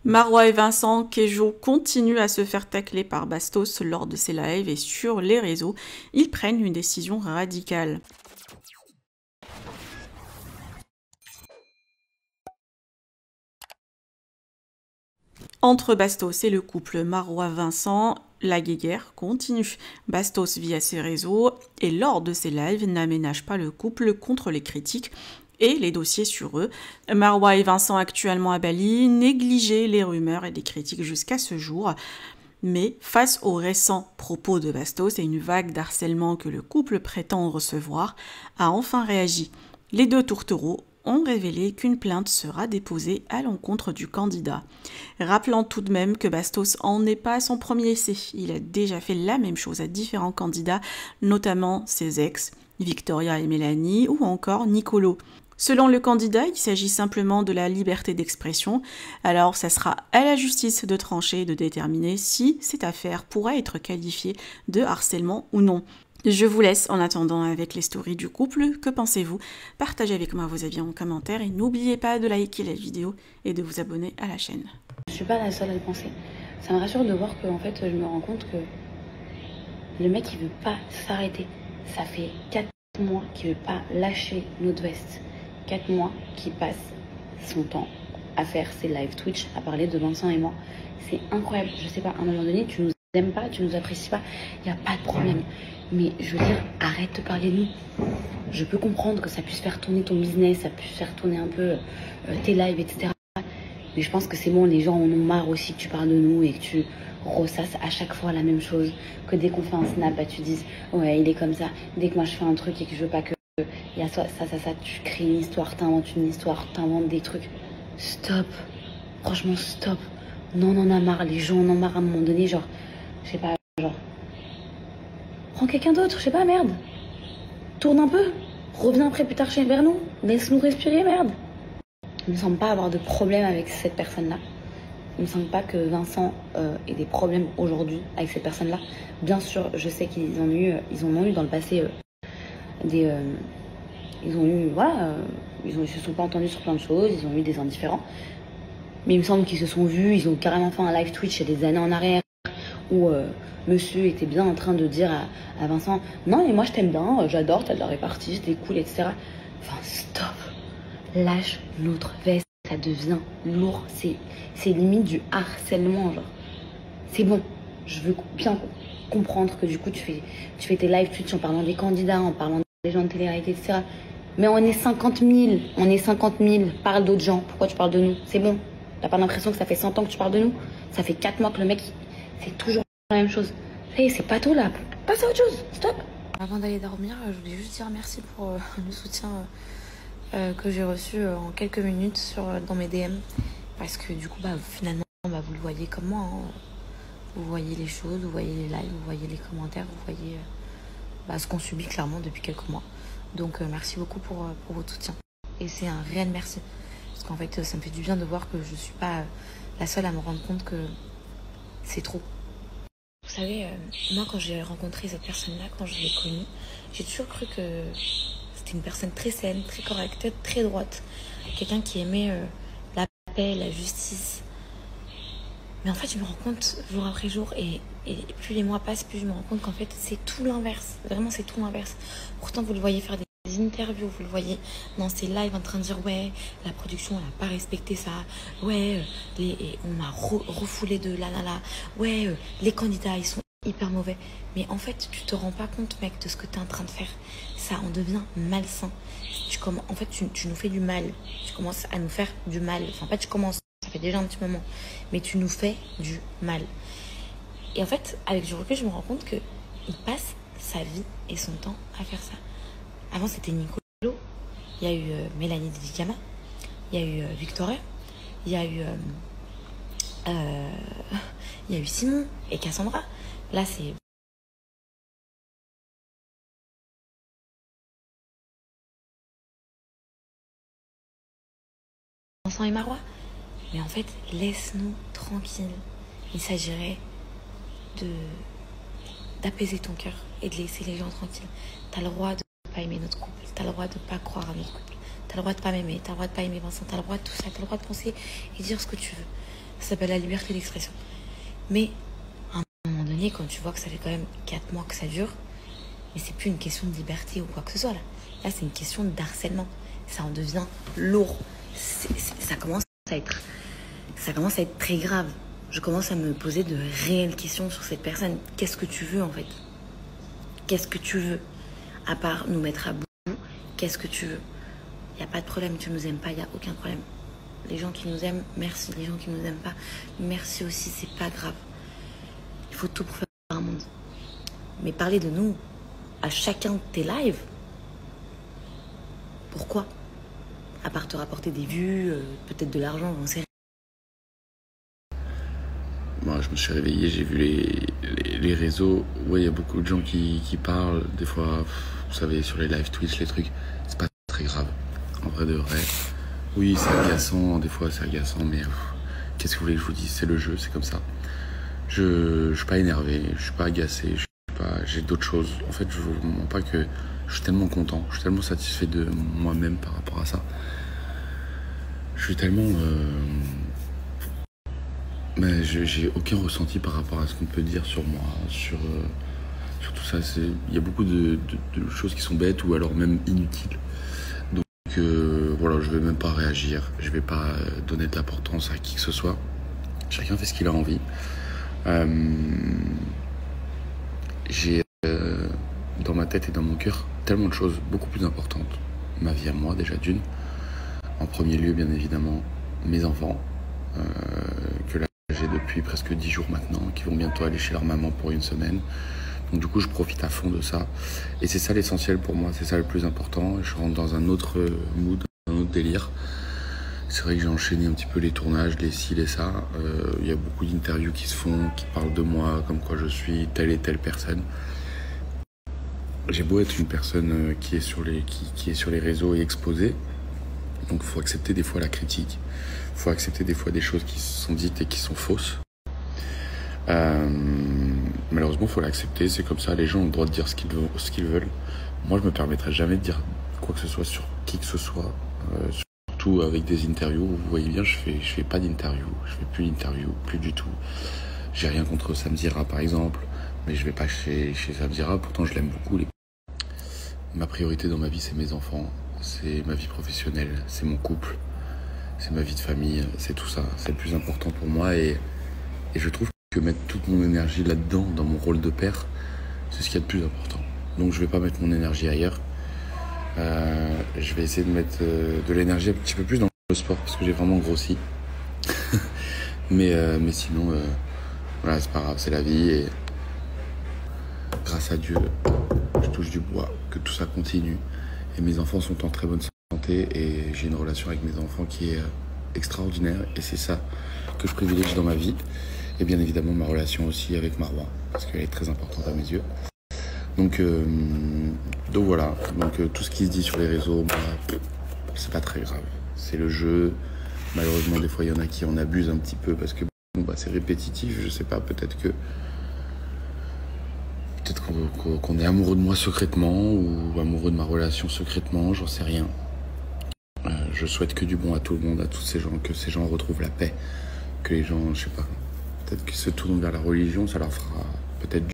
Marois et Vincent Queijo continuent à se faire tacler par Bastos lors de ses lives et sur les réseaux. Ils prennent une décision radicale. Entre Bastos et le couple Marois-Vincent, la guéguerre continue. Bastos via ses réseaux et lors de ses lives n'aménage pas le couple contre les critiques et les dossiers sur eux. Marois et Vincent actuellement à Bali négligeaient les rumeurs et les critiques jusqu'à ce jour. Mais face aux récents propos de Bastos et une vague d'harcèlement que le couple prétend recevoir, a enfin réagi. Les deux tourtereaux ont révélé qu'une plainte sera déposée à l'encontre du candidat. Rappelant tout de même que Bastos en est pas à son premier essai. Il a déjà fait la même chose à différents candidats, notamment ses ex, Victoria et Mélanie, ou encore Nicolo. Selon le candidat, il s'agit simplement de la liberté d'expression, alors ça sera à la justice de trancher et de déterminer si cette affaire pourra être qualifiée de harcèlement ou non. Je vous laisse en attendant avec les stories du couple. Que pensez-vous? Partagez avec moi vos avis en commentaire et n'oubliez pas de liker la vidéo et de vous abonner à la chaîne. Je suis pas la seule à le penser. Ça me rassure de voir que en fait, je me rends compte que le mec il veut pas s'arrêter. Ça fait 4 mois qu'il veut pas lâcher notre veste. 4 mois qu'il passe son temps à faire ses live Twitch, à parler de Vincent et moi. C'est incroyable. Je sais pas, à un moment donné, tu nous aimes pas, tu nous apprécies pas, il n'y a pas de problème. Mais je veux dire, arrête de parler de nous. Je peux comprendre que ça puisse faire tourner ton business, ça puisse faire tourner un peu tes lives, etc. Mais je pense que c'est bon, les gens en ont marre aussi que tu parles de nous et que tu ressasses à chaque fois la même chose. Que dès qu'on fait un snap, bah, tu dises ouais, il est comme ça. Dès que moi je fais un truc et que je veux pas que il y a ça, tu crées une histoire, t'inventes une histoire, t'inventes des trucs. Stop. Franchement, stop. Non, on en a marre, les gens en ont marre à un moment donné, genre, je sais pas, genre. Prends quelqu'un d'autre, je sais pas, merde. Tourne un peu. Reviens après plus tard vers nous. Laisse-nous respirer, merde. Il me semble pas avoir de problème avec cette personne-là. Il me semble pas que Vincent ait des problèmes aujourd'hui avec cette personne-là. Bien sûr, je sais qu'ils en ont eu dans le passé ils se sont pas entendus sur plein de choses, ils ont eu des indifférents. Mais il me semble qu'ils se sont vus, ils ont carrément fait un live Twitch il y a des années en arrière où monsieur était bien en train de dire à Vincent non mais moi je t'aime bien, j'adore, t'as de la répartie, c'était cool, etc. Enfin stop, lâche notre veste, ça devient lourd, c'est limite du harcèlement, genre. C'est bon, je veux bien comprendre que du coup tu fais tes live Twitch en parlant des candidats, en parlant des gens de télé-réalité, etc. Mais on est 50 000, parle d'autres gens, pourquoi tu parles de nous? C'est bon, t'as pas l'impression que ça fait 100 ans que tu parles de nous? Ça fait 4 mois que le mec, c'est toujours la même chose. Ça y est, c'est pas tout là, passe à autre chose, stop. Avant d'aller dormir, je voulais juste dire merci pour le soutien que j'ai reçu en quelques minutes dans mes DM. Parce que du coup, finalement, vous le voyez comme moi, hein. Vous voyez les choses, vous voyez les lives, vous voyez les commentaires, vous voyez ce qu'on subit clairement depuis quelques mois. Donc merci beaucoup pour votre soutien. Et c'est un réel merci. Parce qu'en fait, ça me fait du bien de voir que je suis pas la seule à me rendre compte que c'est trop. Vous savez, moi quand j'ai rencontré cette personne-là, quand je l'ai connue, j'ai toujours cru que c'était une personne très saine, très correcte, très droite. Quelqu'un qui aimait la paix, la justice. Mais en fait, je me rends compte jour après jour et plus les mois passent, plus je me rends compte qu'en fait, c'est tout l'inverse. Vraiment, c'est tout l'inverse. Pourtant, vous le voyez faire des interviews, vous le voyez dans ses lives en train de dire ouais, la production, elle n'a pas respecté ça. Ouais, on m'a refoulé de là. Ouais, les candidats, ils sont hyper mauvais. Mais en fait, tu te rends pas compte, mec, de ce que tu es en train de faire. Ça en devient malsain. En fait, tu nous fais du mal. Tu commences à nous faire du mal. Enfin, pas tu commences. Ça fait déjà un petit moment. Mais tu nous fais du mal. Et en fait, avec du recul, je me rends compte qu'il passe sa vie et son temps à faire ça. Avant, c'était Nicolo. Il y a eu Mélanie Dedicama. Il y a eu Victoria. Il y a eu Simon et Cassandra. Là, c'est... Vincent et Marois. Mais en fait, laisse-nous tranquilles. Il s'agirait d'apaiser ton cœur et de laisser les gens tranquilles. T'as le droit de pas aimer notre couple. T'as le droit de pas croire à notre couple. T'as le droit de pas m'aimer. T'as le droit de pas aimer Vincent. T'as le droit de tout ça. T'as le droit de penser et dire ce que tu veux. s'appelle la liberté d'expression. Mais à un moment donné, quand tu vois que ça fait quand même 4 mois que ça dure, mais c'est plus une question de liberté ou quoi que ce soit là. Là, c'est une question d'harcèlement. Ça en devient lourd. Ça commence à être très grave. Je commence à me poser de réelles questions sur cette personne. Qu'est-ce que tu veux en fait? Qu'est-ce que tu veux? À part nous mettre à bout, qu'est-ce que tu veux? Il n'y a pas de problème, tu nous aimes pas, il n'y a aucun problème. Les gens qui nous aiment, merci. Les gens qui nous aiment pas, merci aussi, c'est pas grave. Il faut tout pour faire un monde. Mais parler de nous à chacun de tes lives, pourquoi? À part te rapporter des vues, peut-être de l'argent, on sait. Moi, je me suis réveillé, j'ai vu les réseaux. Ouais, il y a beaucoup de gens qui parlent. Des fois, vous savez, sur les live Twitch, les trucs, c'est pas très grave. En vrai de vrai. Oui, c'est agaçant, des fois c'est agaçant, mais qu'est-ce que vous voulez que je vous dise? C'est le jeu, c'est comme ça. Je suis pas énervé, je suis pas agacé, j'ai d'autres choses. En fait, je vous mens pas que je suis tellement content, je suis tellement satisfait de moi-même par rapport à ça. Je suis tellement... mais j'ai aucun ressenti par rapport à ce qu'on peut dire sur moi, sur tout ça. Il y a beaucoup de choses qui sont bêtes ou alors même inutiles. Donc voilà, je vais même pas réagir, je vais pas donner de l'importance à qui que ce soit. Chacun fait ce qu'il a envie. J'ai dans ma tête et dans mon cœur tellement de choses beaucoup plus importantes. Ma vie à moi déjà d'une. En premier lieu, bien évidemment, mes enfants, que là j'ai depuis presque 10 jours maintenant, qui vont bientôt aller chez leur maman pour une semaine. Donc du coup, je profite à fond de ça. Et c'est ça l'essentiel pour moi, c'est ça le plus important. Je rentre dans un autre mood, un autre délire. C'est vrai que j'ai enchaîné un petit peu les tournages, les ci, les ça. Il y a beaucoup d'interviews qui se font, qui parlent de moi, comme quoi je suis telle et telle personne. J'ai beau être une personne qui est sur les réseaux et exposée. Donc il faut accepter des fois la critique. Il faut accepter des fois des choses qui sont dites et qui sont fausses. Malheureusement, il faut l'accepter. C'est comme ça, les gens ont le droit de dire ce qu'ils veulent. Moi, je me permettrai jamais de dire quoi que ce soit sur qui que ce soit. Surtout avec des interviews. Vous voyez bien, je fais pas d'interview. Je fais plus d'interview, plus du tout. J'ai rien contre Samzira, par exemple. Mais je vais pas chez Samzira. Pourtant, je l'aime beaucoup. Ma priorité dans ma vie, c'est mes enfants. C'est ma vie professionnelle, c'est mon couple, c'est ma vie de famille, c'est tout ça. C'est le plus important pour moi et je trouve que mettre toute mon énergie là-dedans, dans mon rôle de père, c'est ce qu'il y a de plus important. Donc je vais pas mettre mon énergie ailleurs. Je vais essayer de mettre de l'énergie un petit peu plus dans le sport parce que j'ai vraiment grossi. mais sinon, voilà, c'est pas grave, c'est la vie et grâce à Dieu, je touche du bois, que tout ça continue. Et mes enfants sont en très bonne santé et j'ai une relation avec mes enfants qui est extraordinaire et c'est ça que je privilégie dans ma vie. Et bien évidemment ma relation aussi avec Marwa parce qu'elle est très importante à mes yeux. Donc voilà, tout ce qui se dit sur les réseaux, c'est pas très grave. C'est le jeu. Malheureusement des fois il y en a qui en abusent un petit peu parce que c'est répétitif, je sais pas, peut-être qu'on est amoureux de moi secrètement ou amoureux de ma relation secrètement, j'en sais rien. Je souhaite que du bon à tout le monde, à tous ces gens, que ces gens retrouvent la paix, que les gens, je sais pas, peut-être qu'ils se tournent vers la religion, ça leur fera peut-être